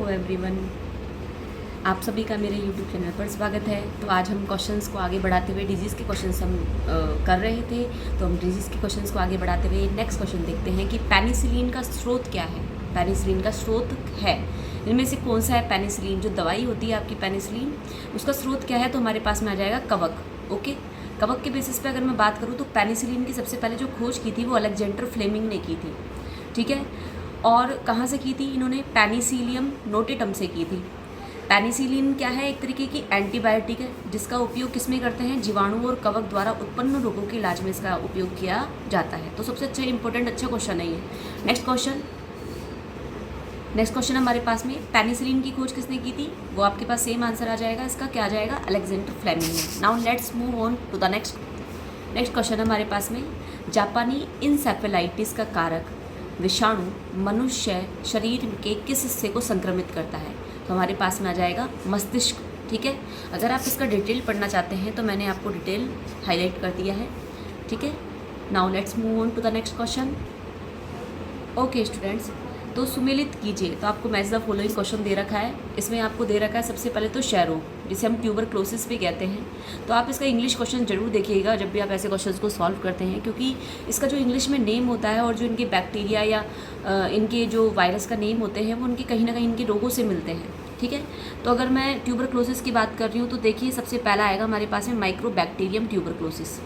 Hello everyone, आप सभी का मेरे यूट्यूब चैनल पर स्वागत है। तो आज हम क्वेश्चंस को आगे बढ़ाते हुए डिजीज़ के क्वेश्चंस हम कर रहे थे। तो हम डिजीज़ के क्वेश्चंस को आगे बढ़ाते हुए नेक्स्ट क्वेश्चन देखते हैं कि पेनिसिलिन का स्रोत क्या है। पेनिसिलिन का स्रोत है, इनमें से कौन सा है पेनिसिलिन? जो दवाई होती है आपकी पेनिसिलिन, उसका स्रोत क्या है? तो हमारे पास में आ जाएगा कवक। ओके, कवक के बेसिस पे अगर मैं बात करूँ तो पेनिसिलिन की सबसे पहले जो खोज की थी वो अलेक्जेंडर फ्लेमिंग ने की थी। ठीक है, और कहाँ से की थी इन्होंने? पेनिसिलियम नोटेटम से की थी। पेनिसिलिन क्या है? एक तरीके की एंटीबायोटिक है जिसका उपयोग किस में करते हैं? जीवाणु और कवक द्वारा उत्पन्न रोगों के इलाज में इसका उपयोग किया जाता है। तो सबसे अच्छा इंपॉर्टेंट अच्छा क्वेश्चन है ये। नेक्स्ट क्वेश्चन हमारे पास में पेनिसिलिन की खोज किसने की थी? वो आपके पास सेम आंसर आ जाएगा, इसका क्या आ जाएगा? अलेक्जेंडर फ्लेमिंग ने। Now let's move on to the next question हमारे पास में, जापानी इंसेफेलाइटिस का कारक विषाणु मनुष्य शरीर के किस हिस्से को संक्रमित करता है? तो हमारे पास में आ जाएगा मस्तिष्क। ठीक है, अगर आप इसका डिटेल पढ़ना चाहते हैं तो मैंने आपको डिटेल हाईलाइट कर दिया है। ठीक है, now let's move on to the next question. Okay students, तो सुमेलित कीजिए। तो आपको मैच द फॉलोइंग क्वेश्चन दे रखा है। इसमें आपको दे रखा है सबसे पहले तो क्षय रोग, जिसे हम ट्यूबरक्लोसिस भी कहते हैं। तो आप इसका इंग्लिश क्वेश्चन जरूर देखिएगा जब भी आप ऐसे क्वेश्चंस को सॉल्व करते हैं, क्योंकि इसका जो इंग्लिश में नेम होता है और जो इनके बैक्टीरिया या इनके जो वायरस का नेम होते हैं वो उनके कहीं ना कहीं इनके रोगों से मिलते हैं। ठीक है, तो अगर मैं ट्यूबरक्लोसिस की बात कर रही हूँ तो देखिए सबसे पहला आएगा हमारे पास में माइक्रोबैक्टीरियम ट्यूबरक्लोसिस।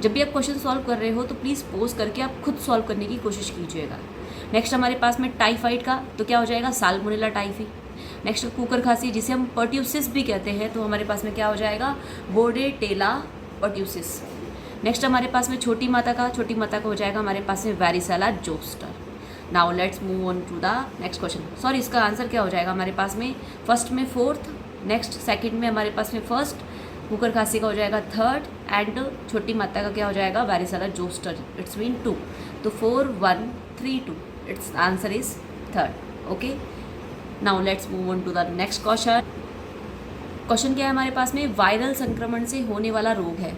जब भी आप क्वेश्चन सॉल्व कर रहे हो तो प्लीज़ पोज करके आप खुद सॉल्व करने की कोशिश कीजिएगा। नेक्स्ट हमारे पास में टाइफाइड का तो क्या हो जाएगा? Salmonella typhi. नेक्स्ट कुकर खांसी, जिसे हम पर्ट्यूसिस भी कहते हैं, तो हमारे पास में क्या हो जाएगा? Bordetella pertussis. नेक्स्ट हमारे पास में छोटी माता का हो जाएगा हमारे पास में varicella zoster. Now let's move on to the next question. Sorry, इसका आंसर क्या हो जाएगा हमारे पास में? फर्स्ट में फोर्थ, नेक्स्ट सेकंड में हमारे पास में फर्स्ट, कुकर खांसी का हो जाएगा थर्ड, एंड छोटी माता का क्या हो जाएगा? Varicella zoster. It's mean 2। तो 4 1 3 2, it's answer is third. Okay, now let's move on to the next question. Question क्या है हमारे पास में? वायरल संक्रमण से होने वाला रोग है।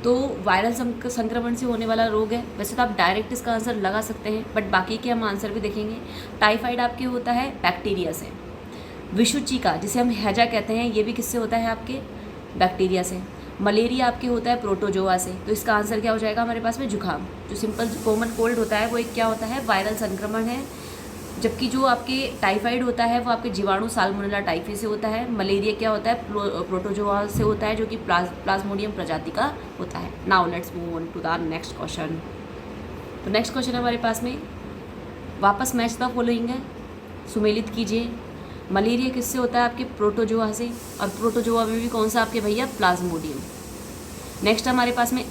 तो वायरल संक्रमण से होने वाला रोग है। वैसे तो आप डायरेक्ट इसका आंसर लगा सकते हैं, बट बाकी के हम आंसर भी देखेंगे। टाइफाइड आपके होता है बैक्टीरिया से। विषुचिका, जिसे हम हैजा कहते हैं, ये भी किससे होता है? आपके बैक्टीरिया से। मलेरिया आपके होता है प्रोटोजोआ से। तो इसका आंसर क्या हो जाएगा हमारे पास में? जुकाम। जो सिंपल कॉमन कोल्ड होता है वो एक क्या होता है? वायरल संक्रमण है। जबकि जो आपके टाइफाइड होता है वो आपके जीवाणु साल्मोनेला टाइफी से होता है। मलेरिया क्या होता है? प्रोटोजोआ से होता है, जो कि प्लाज्मोडियम प्रजाति का होता है। Now let's move on to the next question. तो नेक्स्ट क्वेश्चन हमारे पास में वापस मैच द फॉलोइंग है, सुमेलित कीजिए। मलेरिया किससे होता है? आपके प्रोटोजोआ से, और प्रोटोजोआ में भी कौन सा आपके भैया? प्लाज्मोडियम। नेक्स्ट हमारे पास में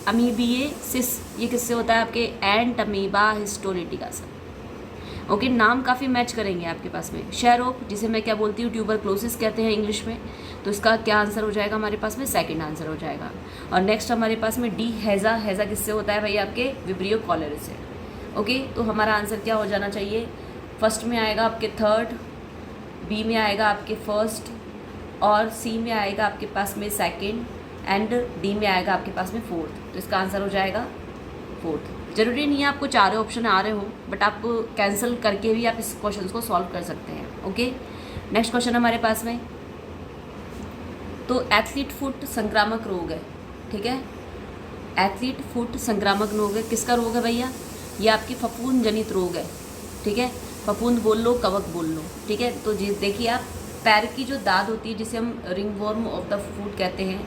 अमीबिएसिस, ये किससे होता है? आपके एंट अमीबा हिस्टोलिटिका से। ओके, नाम काफ़ी मैच करेंगे आपके पास में। क्षय रोग, जिसे मैं क्या बोलती हूँ? ट्यूबरक्लोसिस कहते हैं इंग्लिश में। तो इसका क्या आंसर हो जाएगा हमारे पास में? सेकंड आंसर हो जाएगा। और नेक्स्ट हमारे पास में डी हैज़ा, हैज़ा किससे होता है भैया? आपके विब्रियो कॉलेरा से। ओके, तो हमारा आंसर क्या हो जाना चाहिए? फर्स्ट में आएगा आपके थर्ड, बी में आएगा आपके फर्स्ट, और सी में आएगा आपके पास में सेकंड, एंड डी में आएगा आपके पास में फोर्थ। तो इसका आंसर हो जाएगा फोर्थ। जरूरी नहीं है आपको चारों ऑप्शन आ रहे हो, बट आप कैंसिल करके भी आप इस क्वेश्चन को सॉल्व कर सकते हैं। ओके, नेक्स्ट क्वेश्चन हमारे पास में, तो एथलीट फुट संक्रामक रोग है। ठीक है, एथलीट फुट संक्रामक रोग है। किसका रोग है भैया? ये आपकी फफूंद जनित रोग है। ठीक है, फफूंद बोल लो, कवक बोल लो। ठीक है, तो देखिए आप, पैर की जो दाद होती है जिसे हम रिंगवॉर्म ऑफ द फुट कहते हैं,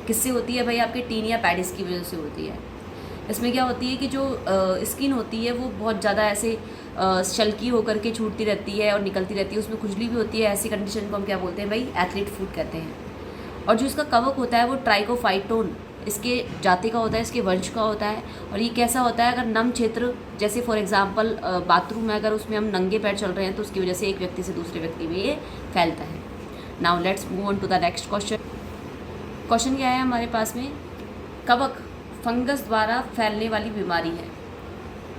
किससे होती है भाई? आपके टीनिया पैडिस की वजह से होती है। इसमें क्या होती है कि जो स्किन होती है वो बहुत ज़्यादा ऐसे शल्की होकर के छूटती रहती है और निकलती रहती है, उसमें खुजली भी होती है। ऐसी कंडीशन को हम क्या बोलते हैं भाई? एथलीट फुट कहते हैं। और जो इसका कवक होता है वो ट्राइकोफाइटोन इसके जाति का होता है, इसके वंश का होता है। और ये कैसा होता है? अगर नम क्षेत्र, जैसे फॉर एग्जांपल बाथरूम में अगर उसमें हम नंगे पैर चल रहे हैं तो उसकी वजह से एक व्यक्ति से दूसरे व्यक्ति में ये फैलता है। Now let's move on to the next question. Question क्या है हमारे पास में? कवक फंगस द्वारा फैलने वाली बीमारी है।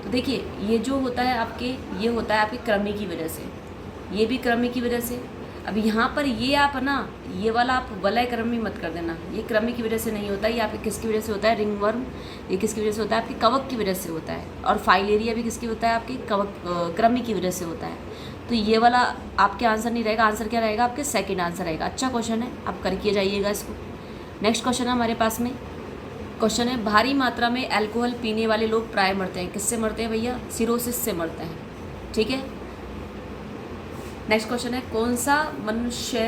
तो देखिए ये जो होता है आपके, ये होता है आपके कृमि की वजह से, ये भी कृमि की वजह से। अभी यहाँ पर ये आप ना, ये वाला आप वलय क्रमी मत कर देना, ये क्रमी की वजह से नहीं होता है, ये आपके किसकी वजह से होता है, रिंग वर्म, ये किसकी वजह से होता है, आपके कवक की वजह से होता है। और फाइलेरिया भी किसकी होता है, आपके कवक क्रमी की वजह से होता है। तो ये वाला आपके आंसर नहीं रहेगा, आंसर क्या रहेगा आपके सेकेंड आंसर रहेगा। अच्छा क्वेश्चन है, आप करके जाइएगा इसको। नेक्स्ट क्वेश्चन है हमारे पास में, क्वेश्चन है भारी मात्रा में अल्कोहल पीने वाले लोग प्राय मरते हैं, किससे मरते हैं भैया, सिरोसिस से मरते हैं। ठीक है, नेक्स्ट क्वेश्चन है कौन सा मनुष्य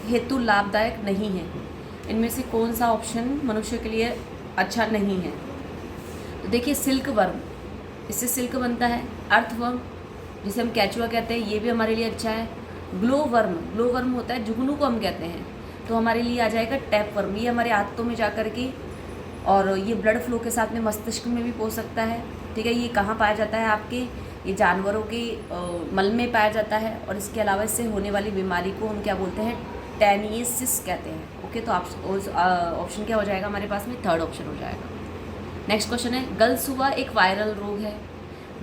हेतु लाभदायक नहीं है, इनमें से कौन सा ऑप्शन मनुष्य के लिए अच्छा नहीं है। तो देखिए सिल्क वर्म, इससे सिल्क बनता है। अर्थवर्म जिसे हम कैचुआ कहते हैं, ये भी हमारे लिए अच्छा है। ग्लो वर्म होता है, जुगनू को हम कहते हैं, तो हमारे लिए आ जाएगा टैप वर्म, ये हमारे आंतों में जा कर के और ये ब्लड फ्लो के साथ में मस्तिष्क में भी पहुंच सकता है। ठीक है, ये कहाँ पाया जाता है आपके, ये जानवरों के मल में पाया जाता है। और इसके अलावा इससे होने वाली बीमारी को हम क्या बोलते हैं, टेनियसिस कहते हैं। ओके, तो ऑप्शन क्या हो जाएगा हमारे पास में, थर्ड ऑप्शन हो जाएगा। नेक्स्ट क्वेश्चन है गलसुआ एक वायरल रोग है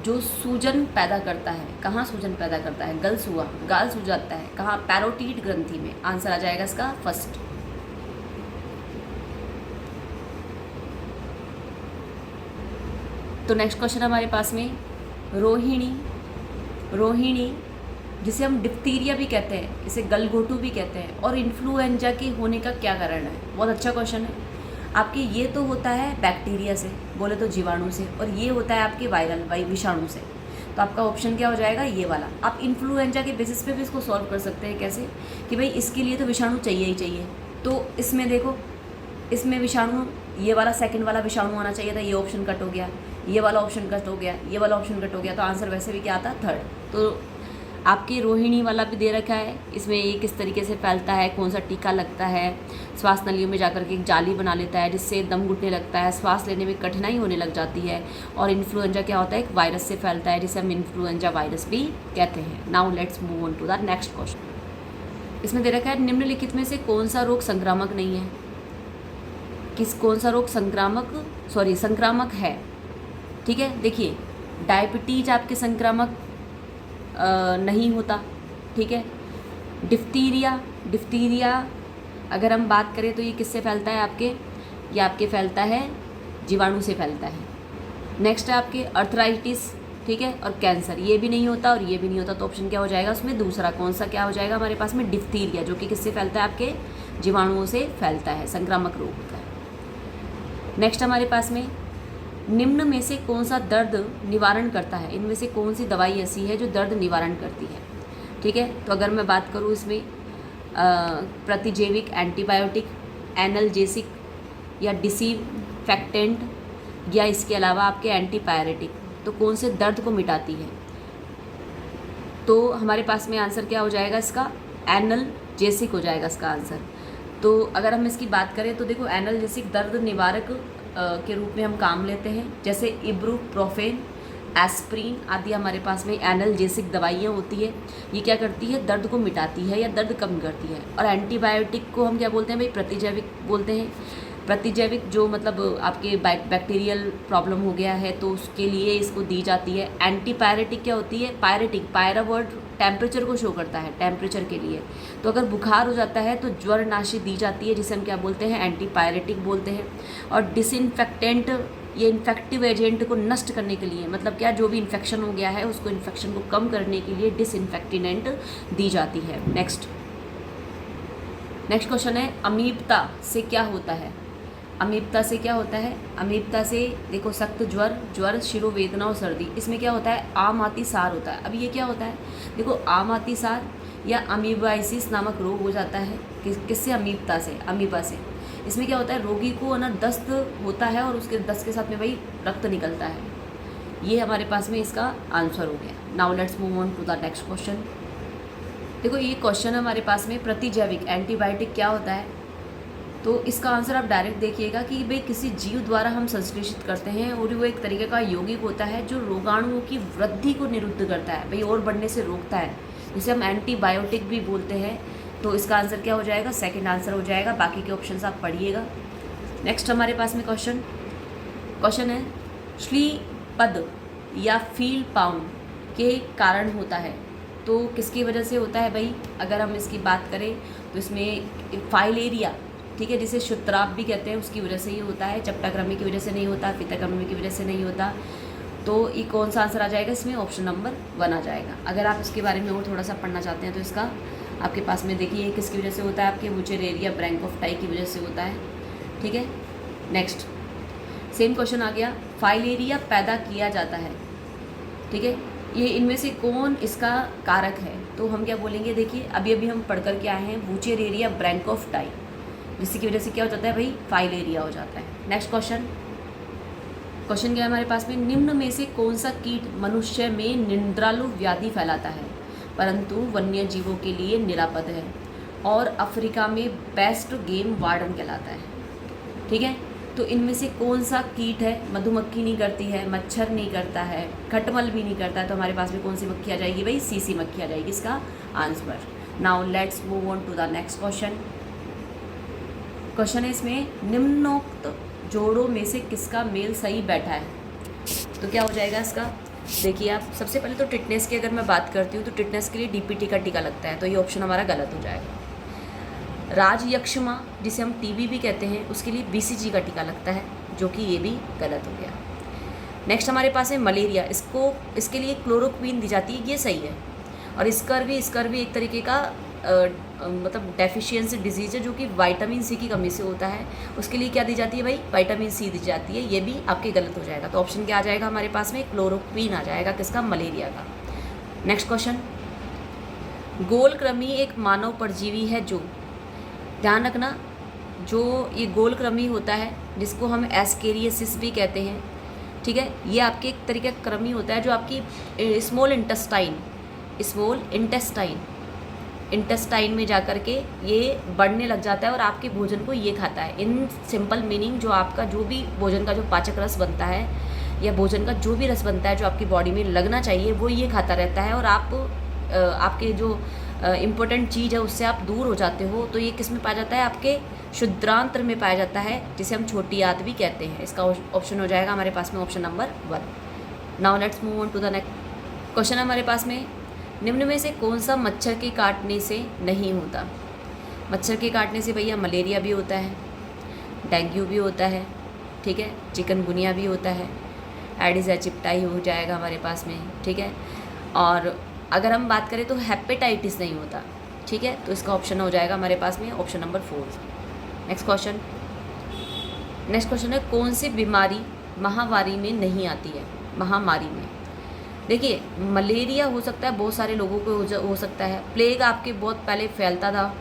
जो सूजन पैदा करता है, कहाँ सूजन पैदा करता है, गलसुआ, गाल सूज जाता है कहाँ, पैरोटीड ग्रंथि में। आंसर आ जाएगा इसका फर्स्ट। तो नेक्स्ट क्वेश्चन हमारे पास में रोहिणी जिसे हम डिप्थीरिया भी कहते हैं, इसे गलघोटू भी कहते हैं, और इन्फ्लुएंजा के होने का क्या कारण है। बहुत अच्छा क्वेश्चन है आपके। ये तो होता है बैक्टीरिया से, बोले तो जीवाणु से, और ये होता है आपके वायरल विषाणु से। तो आपका ऑप्शन क्या हो जाएगा, ये वाला। आप इन्फ्लुएंजा के बेसिस पे भी इसको सॉल्व कर सकते हैं। कैसे कि भाई इसके लिए तो विषाणु चाहिए ही चाहिए, तो इसमें देखो, इसमें विषाणु, ये वाला सेकंड वाला विषाणु आना चाहिए था, ये ऑप्शन कट हो गया, ये वाला ऑप्शन कट हो गया, ये वाला ऑप्शन कट हो गया, तो आंसर वैसे भी क्या आता, थर्ड। तो आपके रोहिणी वाला भी दे रखा है, इसमें ये किस तरीके से फैलता है, कौन सा टीका लगता है, श्वास नलियों में जाकर के एक जाली बना लेता है जिससे दम घुटने लगता है, श्वास लेने में कठिनाई होने लग जाती है। और इन्फ्लुएंजा क्या होता है, एक वायरस से फैलता है जिसे हम इन्फ्लुएंजा वायरस भी कहते हैं। Now let's move on to the next question. इसमें दे रखा है निम्नलिखित में से कौन सा रोग संक्रामक नहीं है, कौन सा रोग संक्रामक है। ठीक है, देखिए डायबिटीज आपके संक्रामक नहीं होता। ठीक है, डिफ्थीरिया अगर हम बात करें तो ये किससे फैलता है आपके, ये आपके फैलता है जीवाणु से फैलता है। नेक्स्ट है आपके अर्थराइटिस, ठीक है, और कैंसर, ये भी नहीं होता और ये भी नहीं होता। तो ऑप्शन क्या हो जाएगा उसमें, दूसरा। कौन सा क्या हो जाएगा हमारे पास में, डिफ्थीरिया, जो कि किससे फैलता है, आपके जीवाणुओं से फैलता है, संक्रामक रोग होता है। नेक्स्ट हमारे पास में निम्न में से कौन सा दर्द निवारण करता है, इनमें से कौन सी दवाई ऐसी है जो दर्द निवारण करती है। ठीक है, तो अगर मैं बात करूँ इसमें प्रतिजैविक, एंटीबायोटिक, एनाल्जेसिक या डिसइंफेक्टेंट, या इसके अलावा आपके एंटीपायरेटिक, तो कौन से दर्द को मिटाती है। तो हमारे पास में आंसर क्या हो जाएगा इसका, एनाल्जेसिक हो जाएगा इसका आंसर। तो अगर हम इसकी बात करें तो देखो एनाल्जेसिक दर्द निवारक के रूप में हम काम लेते हैं, जैसे इब्रूप्रोफेन, एस्प्रिन आदि हमारे पास में एनाल्जेसिक दवाइयाँ होती है। ये क्या करती है, दर्द को मिटाती है या दर्द कम करती है। और एंटीबायोटिक को हम क्या बोलते हैं भाई, प्रतिजैविक बोलते हैं। प्रतिजैविक जो मतलब आपके बैक्टीरियल प्रॉब्लम हो गया है तो उसके लिए इसको दी जाती है। एंटीपायरेटिक क्या होती है, पायरा वर्ड टेम्परेचर को शो करता है, टेम्परेचर के लिए। तो अगर बुखार हो जाता है तो ज्वरनाशी दी जाती है, जिसे हम क्या बोलते हैं, एंटीपायरेटिक बोलते हैं। और डिसइंफेक्टेंट, ये इन्फेक्टिव एजेंट को नष्ट करने के लिए, मतलब क्या, जो भी इन्फेक्शन हो गया है उसको, इन्फेक्शन को कम करने के लिए डिसइंफेक्टेंट दी जाती है। नेक्स्ट क्वेश्चन है अमीबता से क्या होता है। अमीबता से क्या होता है, अमीबता से देखो सख्त ज्वर, शिरोवेदना और सर्दी। इसमें क्या होता है, आमातिसार होता है। अब ये क्या होता है, देखो आमातिसार या अमीबाइसिस नामक रोग हो जाता है किससे, अमीबा से। इसमें क्या होता है, रोगी को ना दस्त होता है और उसके दस्त के साथ में भाई रक्त निकलता है। ये हमारे पास में इसका आंसर हो गया। Now let's move on to the next question. देखो ये क्वेश्चन हमारे पास में प्रतिजैविक, एंटीबायोटिक क्या होता है। तो इसका आंसर आप डायरेक्ट देखिएगा कि भाई किसी जीव द्वारा हम संश्लेषित करते हैं और वो एक तरीके का यौगिक होता है जो रोगाणुओं की वृद्धि को निरुद्ध करता है, भाई और बढ़ने से रोकता है, जिसे हम एंटीबायोटिक भी बोलते हैं। तो इसका आंसर क्या हो जाएगा, सेकंड आंसर हो जाएगा। बाकी के ऑप्शंस आप पढ़िएगा। नेक्स्ट हमारे पास में क्वेश्चन है श्लीपद या फील पाउंड के कारण होता है। तो किसकी वजह से होता है भाई? अगर हम इसकी बात करें तो इसमें फाइलेरिया, ठीक है, जिसे शुत्राप भी कहते हैं, उसकी वजह से ही होता है। चपटाकृमि की वजह से नहीं होता, फिताकृमि की वजह से नहीं होता। तो ये कौन सा आंसर आ जाएगा इसमें? ऑप्शन नंबर 1 आ जाएगा। अगर आप इसके बारे में और थोड़ा सा पढ़ना चाहते हैं तो इसका आपके पास में देखिए किसकी वजह से होता है, आपके वुचेरेरिया ब्रैंकोफ्टाई की वजह से होता है, ठीक है। नेक्स्ट सेम क्वेश्चन आ गया, फाइलेरिया पैदा किया जाता है, ठीक है, ये इनमें से कौन इसका कारक है? तो हम क्या बोलेंगे, देखिए अभी अभी हम पढ़ कर के आए हैं वुचेरेरिया ब्रैंकोफ्टाई, जिसकी वजह से क्या हो जाता है भाई? फाइलेरिया हो जाता है। नेक्स्ट क्वेश्चन क्या है हमारे पास में, निम्न में से कौन सा कीट मनुष्य में निंद्रालु व्याधि फैलाता है परंतु वन्य जीवों के लिए निरापद है और अफ्रीका में बेस्ट गेम वार्डन कहलाता है, ठीक है। तो इनमें से कौन सा कीट है? मधुमक्खी नहीं करती है, मच्छर नहीं करता है, खटमल भी नहीं करता है, तो हमारे पास में कौन सी मक्खी आ जाएगी भाई? सीसी मक्खी आ जाएगी इसका answer. Now let's move on to the next question है इसमें, निम्नोक्त जोड़ों में से किसका मेल सही बैठा है? तो क्या हो जाएगा इसका? देखिए आप, सबसे पहले तो टिटनेस की अगर मैं बात करती हूँ तो टिटनेस के लिए डीपीटी का टीका लगता है, तो ये ऑप्शन हमारा गलत हो जाएगा। राजयक्षमा जिसे हम टीबी भी कहते हैं, उसके लिए बीसीजी का टीका लगता है, जो कि ये भी गलत हो गया। नेक्स्ट हमारे पास है मलेरिया, इसके लिए क्लोरोक्वीन दी जाती है, ये सही है। और स्कर्वी एक तरीके का मतलब डेफिशिएंसी डिजीज़ है, जो कि विटामिन सी की कमी से होता है, उसके लिए क्या दी जाती है भाई? विटामिन सी दी जाती है, ये भी आपके गलत हो जाएगा। तो ऑप्शन क्या आ जाएगा हमारे पास में? क्लोरोक्वीन आ जाएगा, किसका? मलेरिया का। नेक्स्ट क्वेश्चन, गोलकृमि एक मानव परजीवी है जो, ध्यान रखना, जो ये गोलकृमि होता है जिसको हम एस्केरियसिस भी कहते हैं, ठीक है, ये आपके एक तरीके का कृमि होता है जो आपकी स्मॉल इंटेस्टाइन में जाकर के ये बढ़ने लग जाता है और आपके भोजन को ये खाता है। इन सिंपल मीनिंग, जो आपका जो भी भोजन का जो पाचक रस बनता है या भोजन का जो भी रस बनता है जो आपकी बॉडी में लगना चाहिए, वो ये खाता रहता है और आपके जो इम्पोर्टेंट चीज़ है उससे आप दूर हो जाते हो। तो ये किस में पाया जाता है? आपके शुद्रांत्र में पाया जाता है, जिसे हम छोटी आंत भी कहते हैं। इसका ऑप्शन हो जाएगा हमारे पास में option number 1। Now let's move on to the next question है हमारे पास में, निम्न में से कौन सा मच्छर के काटने से नहीं होता? मच्छर के काटने से भैया मलेरिया भी होता है, डेंगू भी होता है, ठीक है, चिकनगुनिया भी होता है, एडिस एजिप्टाई हो जाएगा हमारे पास में, ठीक है। और अगर हम बात करें तो हेपेटाइटिस नहीं होता, ठीक है। तो इसका ऑप्शन हो जाएगा हमारे पास में ऑप्शन नंबर 4। नेक्स्ट क्वेश्चन है, कौन सी बीमारी महामारी में नहीं आती है? महामारी में देखिए, मलेरिया हो सकता है, बहुत सारे लोगों को हो सकता है। प्लेग आपके बहुत पहले फैलता था,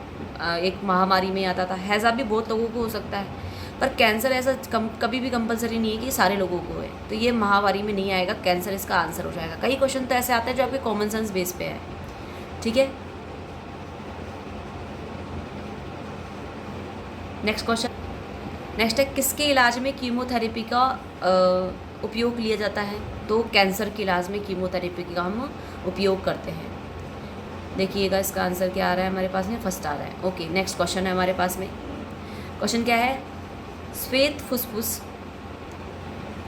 एक महामारी में आता था। हैज़ा भी बहुत लोगों को हो सकता है, पर कैंसर ऐसा कभी भी कंपलसरी नहीं है कि सारे लोगों को है, तो ये महामारी में नहीं आएगा। कैंसर इसका आंसर हो जाएगा। कई क्वेश्चन तो ऐसे आते हैं जो आपके कॉमन सेंस बेस पे है, ठीक है। नेक्स्ट है, किसके इलाज में कीमोथेरेपी का उपयोग लिया जाता है? तो कैंसर के इलाज में कीमोथेरेपी का हम उपयोग करते हैं। देखिएगा इसका आंसर क्या आ रहा है हमारे पास में, फर्स्ट आ रहा है। ओके, नेक्स्ट क्वेश्चन है हमारे पास में। क्वेश्चन क्या है? श्वेत फुसफुस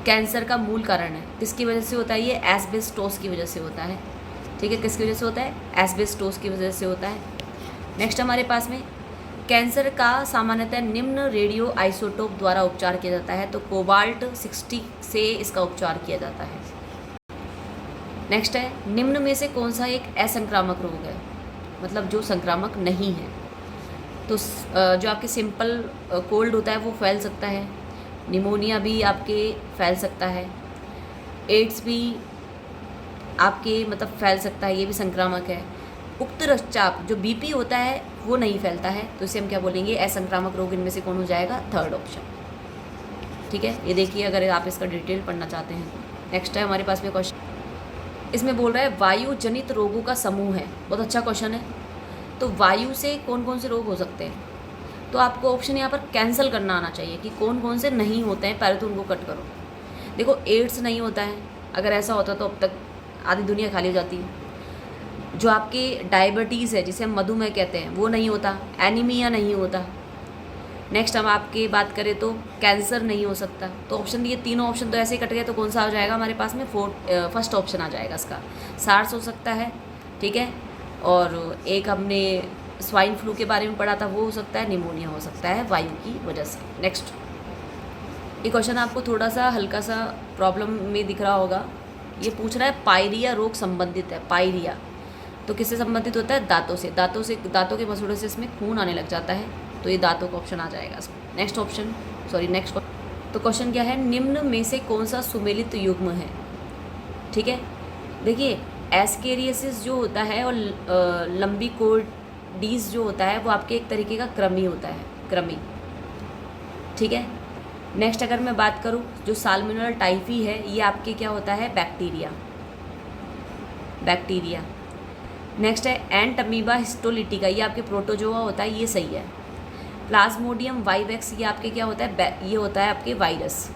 कैंसर का मूल कारण है, किसकी वजह से होता है? ये एस्बेस्टोस की वजह से होता है, ठीक है। किसकी वजह से होता है? एस्बेस्टोस की वजह से होता है। नेक्स्ट हमारे पास में, कैंसर का सामान्यतः निम्न रेडियो आइसोटोप द्वारा उपचार किया जाता है, तो कोबाल्ट 60 से इसका उपचार किया जाता है। नेक्स्ट है, निम्न में से कौन सा एक असंक्रामक रोग है, मतलब जो संक्रामक नहीं है? तो जो आपके सिंपल कोल्ड होता है वो फैल सकता है, निमोनिया भी आपके फैल सकता है, एड्स भी आपके मतलब फैल सकता है, ये भी संक्रामक है। उक्त रक्तचाप जो बीपी होता है वो नहीं फैलता है, तो इसे हम क्या बोलेंगे? असंक्रामक रोग। इनमें से कौन हो जाएगा? थर्ड ऑप्शन, ठीक है। ये देखिए अगर आप इसका डिटेल पढ़ना चाहते हैं। नेक्स्ट है हमारे पास में क्वेश्चन, इसमें बोल रहा है वायु जनित रोगों का समूह है। बहुत अच्छा क्वेश्चन है। तो वायु से कौन कौन से रोग हो सकते हैं? तो आपको ऑप्शन यहाँ पर कैंसिल करना आना चाहिए कि कौन कौन से नहीं होते हैं, पहले तो उनको कट करो। देखो, एड्स नहीं होता है, अगर ऐसा होता तो अब तक आधी दुनिया खाली हो जाती है। जो आपके डायबिटीज़ है, जिसे हम मधुमेह कहते हैं, वो नहीं होता। एनीमिया नहीं होता। नेक्स्ट हम आपकी बात करें तो कैंसर नहीं हो सकता। तो ऑप्शन, ये तीनों ऑप्शन तो ऐसे ही कट गए, तो कौन सा हो जाएगा हमारे पास में? फर्स्ट ऑप्शन आ जाएगा इसका। सार्स हो सकता है, ठीक है। और एक हमने स्वाइन फ्लू के बारे में पढ़ा था, वो हो सकता है निमोनिया हो सकता है वायु की वजह से। नेक्स्ट, ये क्वेश्चन आपको थोड़ा सा हल्का सा प्रॉब्लम में दिख रहा होगा। ये पूछ रहा है पायरिया रोग संबंधित है। पायरिया तो किससे संबंधित होता है? दांतों से। दांतों के मसूड़ों से इसमें खून आने लग जाता है, तो ये दांतों का ऑप्शन आ जाएगा इसमें। नेक्स्ट तो क्वेश्चन क्या है? निम्न में से कौन सा सुमेलित युग्म है? ठीक है, देखिए एस्केरियसिस जो होता है और लंबिकोर्डिस जो होता है वो आपके एक तरीके का कृमि होता है, कृमि। ठीक है। नेक्स्ट अगर मैं बात करूँ, जो साल्मोनेला टाइफी है ये आपके क्या होता है? बैक्टीरिया। नेक्स्ट है एंट अमीबा हिस्टोलिटिका, ये आपके प्रोटोजोआ होता है, ये सही है। प्लाज्मोडियम वाइवेक्स ये आपके क्या होता है? ये होता है आपके वायरस।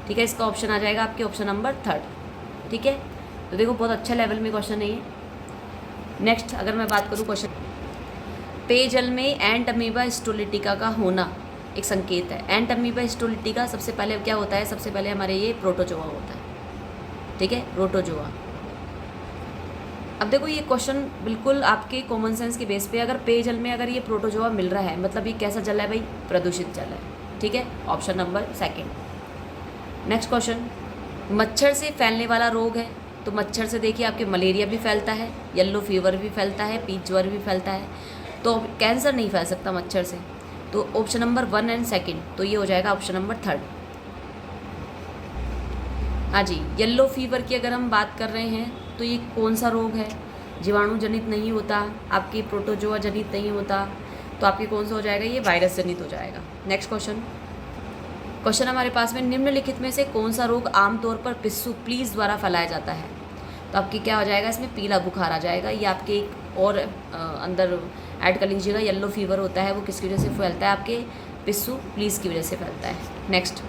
ठीक है, इसका ऑप्शन आ जाएगा आपके ऑप्शन नंबर 3। ठीक है, तो देखो बहुत अच्छा लेवल में क्वेश्चन है ये। नेक्स्ट अगर मैं बात करूँ क्वेश्चन, पेयजल में एंट अमीबा हिस्टोलिटिका का होना एक संकेत है। एंट अमीबा हिस्टोलिटिका सबसे पहले क्या होता है? सबसे पहले हमारे ये प्रोटोजोआ होता है। ठीक है, प्रोटोजोआ। अब देखो ये क्वेश्चन बिल्कुल आपके कॉमन सेंस के बेस पे, अगर पेयजल में अगर ये प्रोटोजोआ मिल रहा है मतलब ये कैसा जल है भाई? प्रदूषित जल है। ठीक है, ऑप्शन नंबर 2। नेक्स्ट क्वेश्चन, मच्छर से फैलने वाला रोग है। तो मच्छर से देखिए आपके मलेरिया भी फैलता है, येलो फीवर भी फैलता है, पीच ज्वर भी फैलता है, तो कैंसर नहीं फैल सकता मच्छर से। तो ऑप्शन नंबर 1 और 2, तो ये हो जाएगा ऑप्शन नंबर 3। हाँ जी, येलो फीवर की अगर हम बात कर रहे हैं तो ये कौन सा रोग है? जीवाणु जनित नहीं होता, आपकी प्रोटोजोआ जनित नहीं होता, तो आपके कौन सा हो जाएगा? ये वायरस जनित हो जाएगा। नेक्स्ट क्वेश्चन हमारे पास में, निम्नलिखित में से कौन सा रोग आमतौर पर पिस्सू प्लीज द्वारा फैलाया जाता है? तो आपकी क्या हो जाएगा? इसमें पीला बुखार आ जाएगा। ये आपके एक और अंदर ऐड कर लीजिएगा, येलो फीवर होता है वो किसकी वजह से फैलता है? आपके पिस्सू प्लीज की वजह से फैलता है। नेक्स्ट